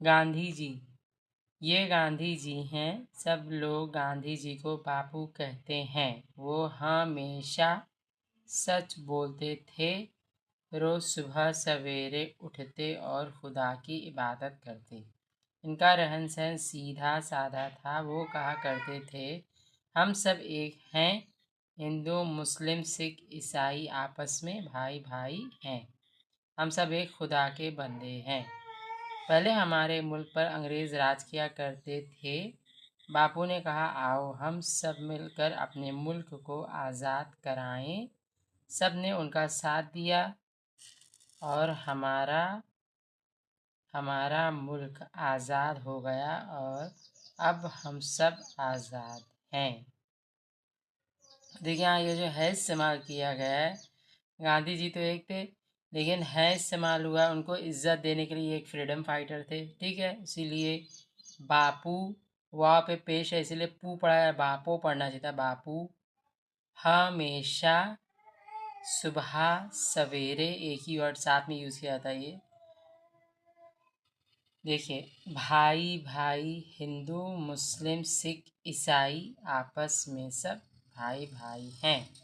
गांधी जी, ये गांधी जी हैं। सब लोग गांधी जी को बापू कहते हैं। वो हमेशा सच बोलते थे। रोज सुबह सवेरे उठते और खुदा की इबादत करते। इनका रहन सहन सीधा साधा था। वो कहा करते थे, हम सब एक हैं। हिंदू मुस्लिम सिख ईसाई आपस में भाई भाई हैं। हम सब एक खुदा के बंदे हैं। पहले हमारे मुल्क पर अंग्रेज़ राज किया करते थे। बापू ने कहा, आओ हम सब मिलकर अपने मुल्क को आज़ाद कराएं। सब ने उनका साथ दिया और हमारा मुल्क आज़ाद हो गया और अब हम सब आज़ाद हैं। देखिए यहाँ ये जो है इस्तेमाल किया गया है, गांधी जी तो एक थे, लेकिन है इस्तेमाल हुआ उनको इज्जत देने के लिए। एक फ्रीडम फाइटर थे, ठीक है, इसीलिए बापू वहाँ पे पेश है, इसीलिए पू पढ़ा है, बापू पढ़ना चाहिए था। बापू हमेशा सुबह सवेरे, एक ही वर्ड साथ में यूज़ किया था ये। देखिए, भाई भाई, हिंदू मुस्लिम सिख ईसाई आपस में सब भाई भाई हैं।